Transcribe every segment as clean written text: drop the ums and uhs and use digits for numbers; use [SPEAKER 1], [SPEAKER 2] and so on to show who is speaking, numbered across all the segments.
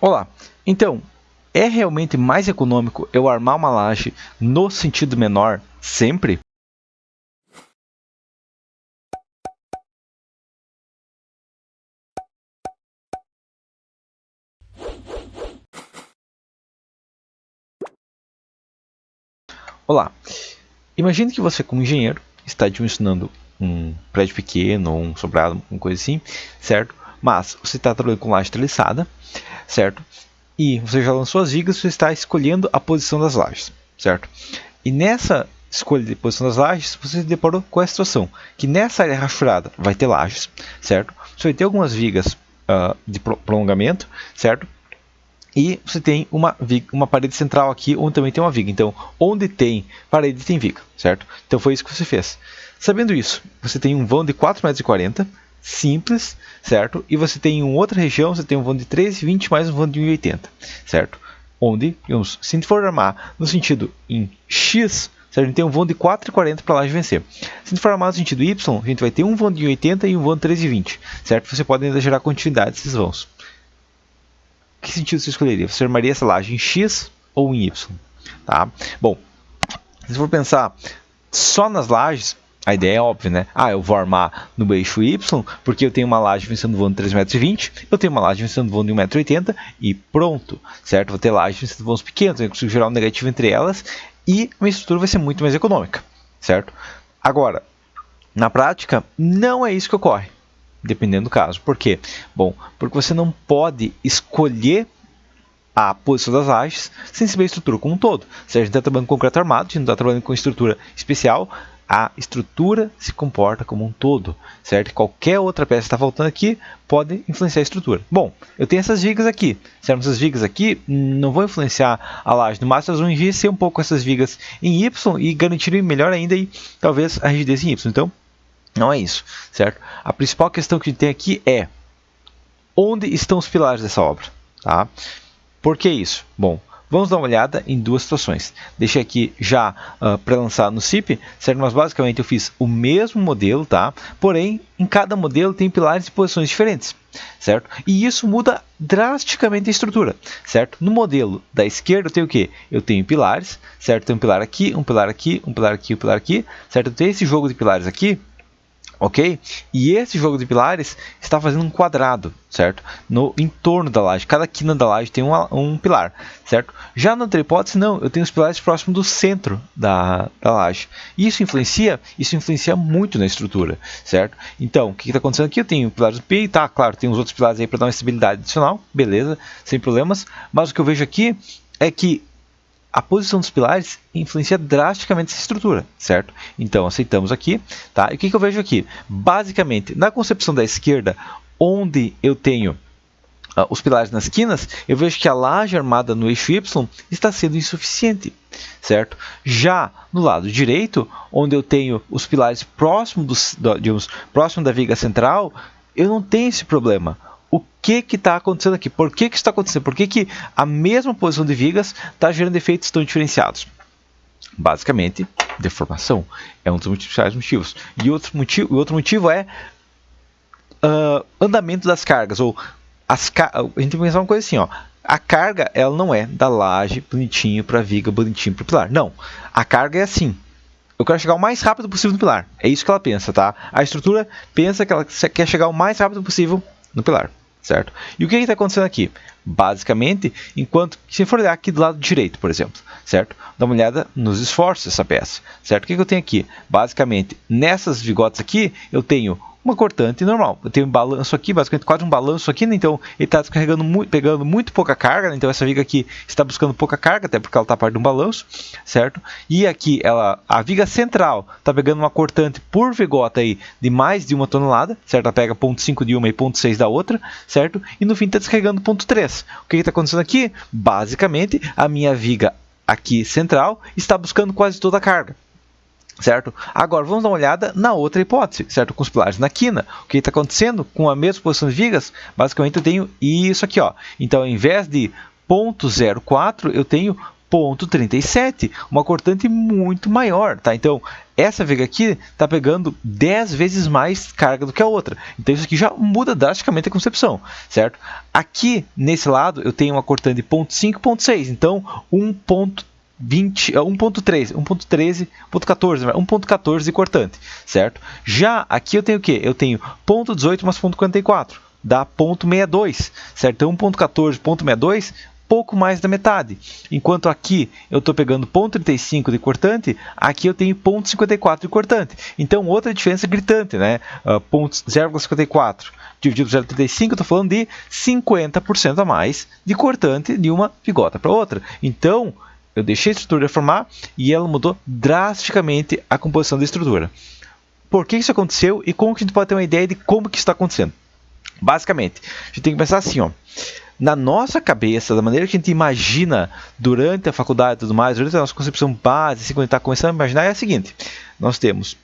[SPEAKER 1] Olá, então, é realmente mais econômico eu armar uma laje no sentido menor sempre? Olá, imagine que você como engenheiro está dimensionando um prédio pequeno, ou um sobrado, uma coisa assim, certo? Mas você está trabalhando com laje treliçada, certo? E você já lançou as vigas, você está escolhendo a posição das lajes, certo? E nessa escolha de posição das lajes, você se deparou com a situação que nessa área rachurada vai ter lajes, certo? Você vai ter algumas vigas de prolongamento, certo? E você tem uma parede central aqui, onde também tem uma viga. Então, onde tem parede, tem viga, certo? Então, foi isso que você fez. Sabendo isso, você tem um vão de 4,40 m, simples, certo? E você tem em outra região, você tem um vão de 13,20 mais um vão de 1,80, certo? Onde, digamos, se a gente for armar no sentido em X, certo? A gente tem um vão de 4,40 para lá de vencer. Se a gente for armar no sentido Y, a gente vai ter um vão de 1,80 e um vão de 13,20, certo? Você pode ainda gerar continuidade desses vãos. Que sentido você escolheria? Você armaria essa laje em X ou em Y? Tá? Bom, se for pensar só nas lajes, a ideia é óbvia, né? Eu vou armar no eixo Y, porque eu tenho uma laje vencendo vão de 3,20 m, eu tenho uma laje vencendo vão de 1,80 m e pronto, certo? Vou ter laje vencendo vãos pequenos, eu consigo gerar um negativo entre elas e a minha estrutura vai ser muito mais econômica, certo? Agora, na prática, não é isso que ocorre. Dependendo do caso. Por quê? Bom, porque você não pode escolher a posição das lajes sem saber a estrutura como um todo. Se a gente está trabalhando com concreto armado, a gente não está trabalhando com estrutura especial, a estrutura se comporta como um todo, certo? Qualquer outra peça que está faltando aqui pode influenciar a estrutura. Bom, eu tenho essas vigas aqui, certo? Essas vigas aqui não vão influenciar a laje, no máximo elas vão enriquecer um pouco essas vigas em Y e garantir melhor ainda aí, talvez a rigidez em Y. Então, não é isso, certo? A principal questão que a gente tem aqui é onde estão os pilares dessa obra, tá? Por que isso? Bom, vamos dar uma olhada em duas situações. Deixei aqui já pré-lançado no CIP, certo? Mas basicamente eu fiz o mesmo modelo, tá? Porém, em cada modelo tem pilares em posições diferentes, certo? E isso muda drasticamente a estrutura, certo? No modelo da esquerda eu tenho o quê? Eu tenho pilares, certo? Tem um pilar aqui, um pilar aqui, um pilar aqui, um pilar aqui, certo? Eu tenho esse jogo de pilares aqui, ok? E esse jogo de pilares está fazendo um quadrado, certo? No entorno da laje. Cada quina da laje tem um pilar, certo? Já na outra hipótese, não. Eu tenho os pilares próximos do centro da laje. Isso influencia muito na estrutura, certo? Então, o que está acontecendo aqui? Eu tenho pilares do P, tá? Claro, tem os outros pilares aí para dar uma estabilidade adicional, beleza, sem problemas. Mas o que eu vejo aqui é que a posição dos pilares influencia drasticamente essa estrutura, certo? Então, aceitamos aqui, tá? E o que eu vejo aqui? Basicamente, na concepção da esquerda, onde eu tenho os pilares nas quinas, eu vejo que a laje armada no eixo Y está sendo insuficiente, certo? Já no lado direito, onde eu tenho os pilares próximos próximo da viga central, eu não tenho esse problema. O que está acontecendo aqui? Por que isso está acontecendo? Por que a mesma posição de vigas está gerando efeitos tão diferenciados? Basicamente, deformação é um dos principais motivos. E o outro motivo é andamento das cargas. Ou a gente tem que pensar uma coisa assim, ó. A carga ela não é da laje bonitinho para a viga, bonitinho para o pilar. Não. A carga é assim. Eu quero chegar o mais rápido possível no pilar. É isso que ela pensa, tá? A estrutura pensa que ela quer chegar o mais rápido possível no pilar, certo? E o que está acontecendo aqui? Basicamente, se for olhar aqui do lado direito, por exemplo, certo? Dá uma olhada nos esforços dessa peça, certo? O que eu tenho aqui? Basicamente, nessas vigotes aqui, eu tenho uma cortante normal. Eu tenho um balanço aqui, basicamente quase um balanço aqui, né? Então ele está pegando muito pouca carga, né? Então essa viga aqui está buscando pouca carga, até porque ela está parte de um balanço, certo? E aqui a viga central está pegando uma cortante por vigota aí de mais de 1 tonelada, certo? Ela pega 0,5 de uma e 0,6 da outra, certo? E no fim está descarregando 0,3. O que está acontecendo aqui? Basicamente a minha viga aqui central está buscando quase toda a carga, certo? Agora vamos dar uma olhada na outra hipótese, certo? Com os pilares na quina. O que está acontecendo com a mesma posição de vigas? Basicamente eu tenho isso aqui, ó. Então ao invés de 0,04 eu tenho 0,37, uma cortante muito maior, tá? Então, essa viga aqui está pegando 10 vezes mais carga do que a outra. Então, isso aqui já muda drasticamente a concepção, certo? Aqui, nesse lado, eu tenho uma cortante de 0,5 e 0,6. Então, 1,14 de cortante, certo? Já aqui eu tenho o quê? Eu tenho 0,18 mais 0,44, dá 0,62, certo? Então, 1,14, 0,62, pouco mais da metade. Enquanto aqui eu estou pegando 0,35 de cortante, aqui eu tenho 0,54 de cortante. Então, outra diferença gritante, né? 0,54 dividido por 0,35, eu estou falando de 50% a mais de cortante de uma vigota para outra. Então, eu deixei a estrutura deformar e ela mudou drasticamente a composição da estrutura. Por que isso aconteceu e como que a gente pode ter uma ideia de como que isso está acontecendo? Basicamente, a gente tem que pensar assim, ó. Na nossa cabeça, da maneira que a gente imagina durante a faculdade e tudo mais, durante a nossa concepção base, assim, quando a gente está começando a imaginar, é a seguinte. Nós temos,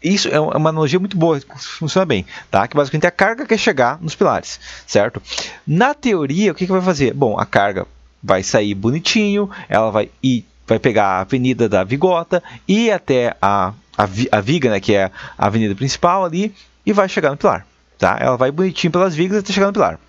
[SPEAKER 1] isso é uma analogia muito boa, funciona bem, tá? Que basicamente a carga quer chegar nos pilares, certo? Na teoria, o que vai fazer? Bom, a carga vai sair bonitinho, ela vai pegar a avenida da vigota, ir até a viga, né, que é a avenida principal ali, e vai chegar no pilar, tá? Ela vai bonitinho pelas vigas até chegar no pilar.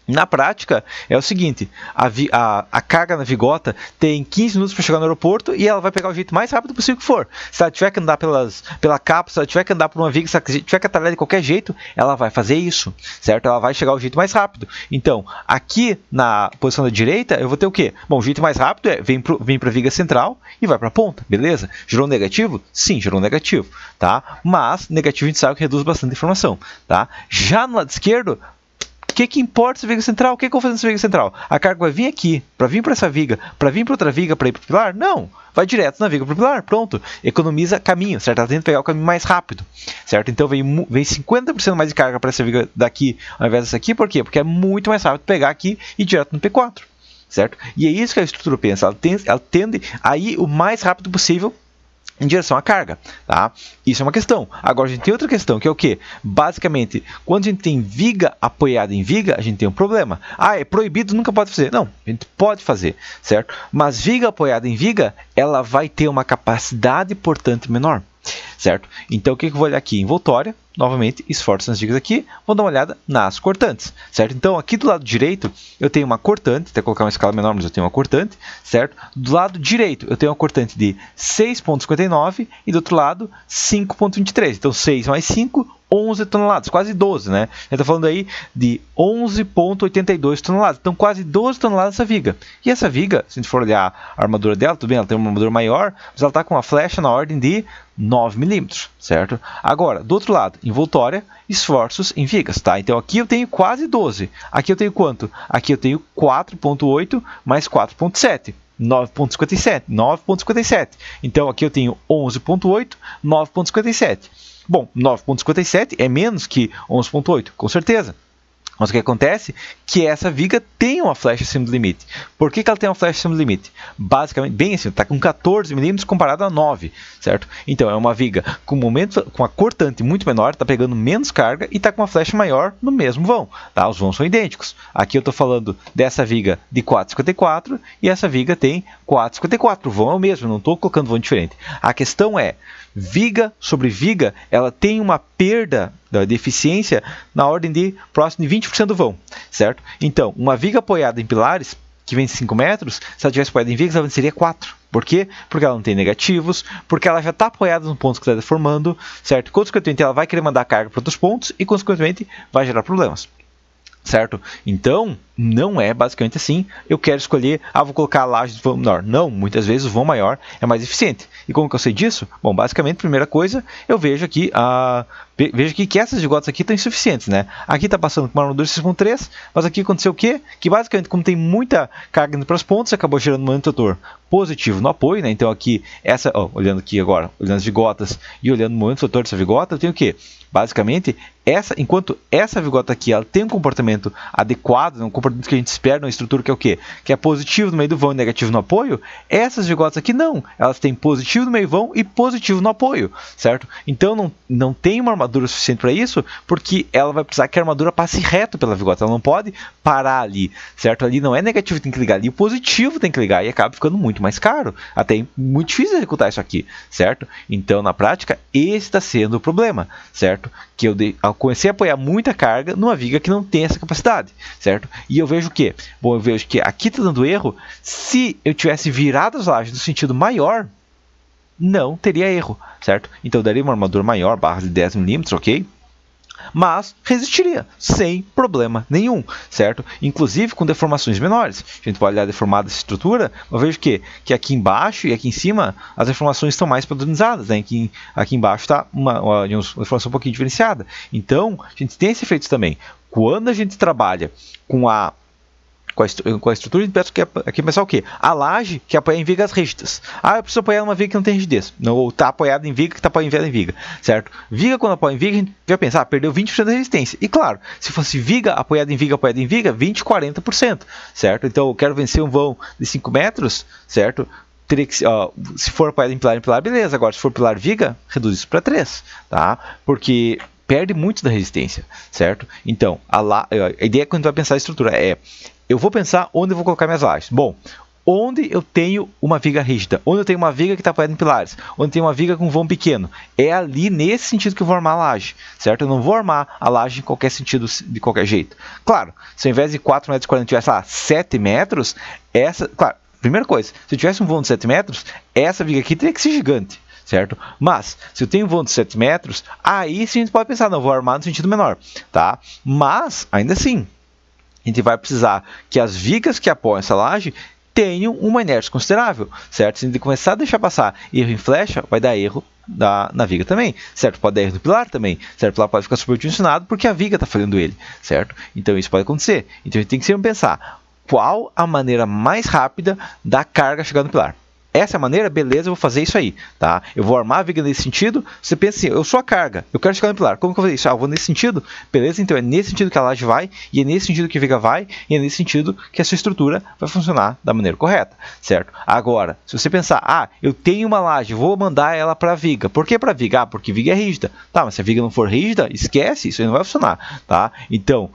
[SPEAKER 1] Na prática, é o seguinte, a carga na vigota tem 15 minutos para chegar no aeroporto e ela vai pegar o jeito mais rápido possível que for. Se ela tiver que andar pela capa, se ela tiver que andar por uma viga, se ela tiver que atalhar de qualquer jeito, ela vai fazer isso, certo? Ela vai chegar ao jeito mais rápido. Então, aqui na posição da direita, eu vou ter o quê? Bom, o jeito mais rápido é vem para a viga central e vai para a ponta, beleza? Gerou um negativo? Sim, gerou um negativo, tá? Mas, negativo a gente sabe que reduz bastante informação, tá? Já no lado esquerdo, o que importa essa viga central? O que eu vou fazer nessa viga central? A carga vai vir aqui, para vir para essa viga, para vir para outra viga, para ir para o pilar? Não, vai direto na viga para o pilar, pronto. Economiza caminho, certo? Ela tenta pegar o caminho mais rápido, certo? Então vem 50% mais de carga para essa viga daqui ao invés dessa aqui, por quê? Porque é muito mais rápido pegar aqui e ir direto no P4, certo? E é isso que a estrutura pensa, ela tende a ir o mais rápido possível em direção à carga, tá? Isso é uma questão. Agora a gente tem outra questão, que é o quê? Basicamente, quando a gente tem viga apoiada em viga, a gente tem um problema. Ah, é proibido, nunca pode fazer. Não, a gente pode fazer, certo? Mas viga apoiada em viga, ela vai ter uma capacidade portante menor, certo? Então, o que eu vou olhar aqui? Envoltória, novamente, esforço nas vigas aqui, vou dar uma olhada nas cortantes, certo? Então, aqui do lado direito, eu tenho uma cortante, até colocar uma escala menor, mas eu tenho uma cortante, certo? Do lado direito, eu tenho uma cortante de 6,59 e do outro lado, 5,23. Então, 6 mais 5, 11 toneladas, quase 12, né? Eu estou falando aí de 11,82 toneladas, então quase 12 toneladas essa viga. E essa viga, se a gente for olhar a armadura dela, tudo bem, ela tem uma armadura maior, mas ela está com uma flecha na ordem de 9 milímetros, certo? Agora, do outro lado, envoltória, esforços em vigas, tá? Então aqui eu tenho quase 12. Aqui eu tenho quanto? Aqui eu tenho 4,8 mais 4,7. 9,57. Então aqui eu tenho 11,8, 9,57. Bom, 9,57 é menos que 11,8, com certeza. Mas o que acontece? Que essa viga tem uma flecha acima do limite. Por que ela tem uma flecha acima do limite? Basicamente, bem assim, está com 14 milímetros comparado a 9, certo? Então, é uma viga com a cortante muito menor, está pegando menos carga e está com uma flecha maior no mesmo vão. Tá? Os vãos são idênticos. Aqui eu estou falando dessa viga de 4,54 e essa viga tem 4,54. O vão é o mesmo, não estou colocando vão diferente. A questão é, viga sobre viga, ela tem uma perda de eficiência na ordem de próximo de 20% do vão, certo? Então, uma viga apoiada em pilares, que vem de 5 metros, se ela tivesse apoiada em vigas, ela venceria 4. Por quê? Porque ela não tem negativos, porque ela já está apoiada no ponto que está deformando, certo? Consequentemente, ela vai querer mandar carga para outros pontos e, consequentemente, vai gerar problemas. Certo? Então, não é basicamente assim, eu quero escolher, vou colocar a laje de vão menor. Não, muitas vezes o vão maior é mais eficiente. E como que eu sei disso? Bom, basicamente, primeira coisa, eu vejo aqui, que essas vigotas aqui estão insuficientes, né? Aqui está passando com uma armadura 6.3, mas aqui aconteceu o quê? Que basicamente, como tem muita carga indo para os pontos, acabou gerando um momento rotor positivo no apoio, né? Então aqui, olhando aqui agora, olhando as vigotas e olhando o momento rotor dessa vigota, eu tenho o quê? Basicamente, enquanto essa vigota aqui ela tem um comportamento adequado, um comportamento que a gente espera numa estrutura que é o quê? Que é positivo no meio do vão e negativo no apoio. Essas vigotas aqui não, elas têm positivo no meio do vão e positivo no apoio, certo? Então não tem uma armadura suficiente para isso, porque ela vai precisar que a armadura passe reto pela vigota, ela não pode parar ali, certo? Ali não é negativo que tem que ligar, ali o positivo tem que ligar e acaba ficando muito mais caro, até muito difícil executar isso aqui, certo? Então na prática esse está sendo o problema, certo? Que eu comecei a apoiar muita carga numa viga que não tem essa capacidade, certo? E eu vejo o quê? Bom, eu vejo que aqui está dando erro. Se eu tivesse virado as lajes no sentido maior, não teria erro, certo? Então eu daria uma armadura maior, barra de 10 mm, ok? Mas resistiria, sem problema nenhum, certo? Inclusive com deformações menores. A gente pode olhar deformada essa estrutura, eu vejo que aqui embaixo e aqui em cima as deformações estão mais padronizadas, né? Aqui embaixo está uma deformação um pouquinho diferenciada. Então, a gente tem esse efeito também. Quando a gente trabalha com a estrutura, peço que aqui pensar o quê? A laje que apoia em vigas rígidas. Ah, eu preciso apoiar uma viga que não tem rigidez. Não, ou está apoiada em viga que está apoiada em viga, certo? Viga quando apoia em viga, a gente vai pensar, perdeu 20% da resistência. E claro, se fosse viga apoiada em viga, 20, 40%, certo? Então eu quero vencer um vão de 5 metros, certo? Teria que, se for apoiado em pilar, beleza. Agora, se for pilar viga, reduz isso para 3, tá? Porque perde muito da resistência, certo? Então, a ideia quando a gente vai pensar a estrutura é: eu vou pensar onde eu vou colocar minhas lajes. Bom, onde eu tenho uma viga rígida, onde eu tenho uma viga que está apoiada em pilares, onde eu tenho uma viga com vão pequeno, é ali nesse sentido que eu vou armar a laje, certo? Eu não vou armar a laje em qualquer sentido, de qualquer jeito. Claro, se ao invés de 4,40 metros tivesse lá 7 metros, claro, primeira coisa, se eu tivesse um vão de 7 metros, essa viga aqui teria que ser gigante, certo? Mas, se eu tenho um vão de 7 metros, aí sim a gente pode pensar, não, vou armar no sentido menor, tá? Mas, ainda assim, a gente vai precisar que as vigas que apoiam essa laje tenham uma inércia considerável, certo? Se a gente começar a deixar passar erro em flecha, vai dar erro na viga também, certo? Pode dar erro no pilar também, certo? O pilar pode ficar supertensionado porque a viga está falhando ele, certo? Então isso pode acontecer. Então a gente tem que sempre pensar qual a maneira mais rápida da carga chegar no pilar. Essa é a maneira, beleza, eu vou fazer isso aí, tá? Eu vou armar a viga nesse sentido. Você pensa assim, eu sou a carga, eu quero chegar no pilar. Como que eu vou fazer isso? Eu vou nesse sentido, beleza? Então é nesse sentido que a laje vai, e é nesse sentido que a viga vai, e é nesse sentido que a sua estrutura vai funcionar da maneira correta, certo? Agora, se você pensar, eu tenho uma laje, vou mandar ela para a viga. Por que para a viga? Porque viga é rígida. Tá, mas se a viga não for rígida, esquece, isso aí não vai funcionar, tá? Então,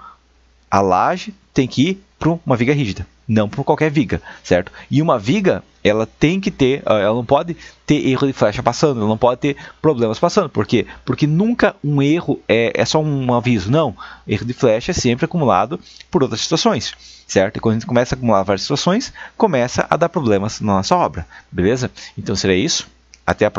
[SPEAKER 1] a laje tem que ir para uma viga rígida, não por qualquer viga, certo? E uma viga, ela tem que ter, ela não pode ter erro de flecha passando, ela não pode ter problemas passando. Por quê? Porque nunca um erro é só um aviso, não. Erro de flecha é sempre acumulado por outras situações, certo? E quando a gente começa a acumular várias situações, começa a dar problemas na nossa obra, beleza? Então seria isso, até a próxima.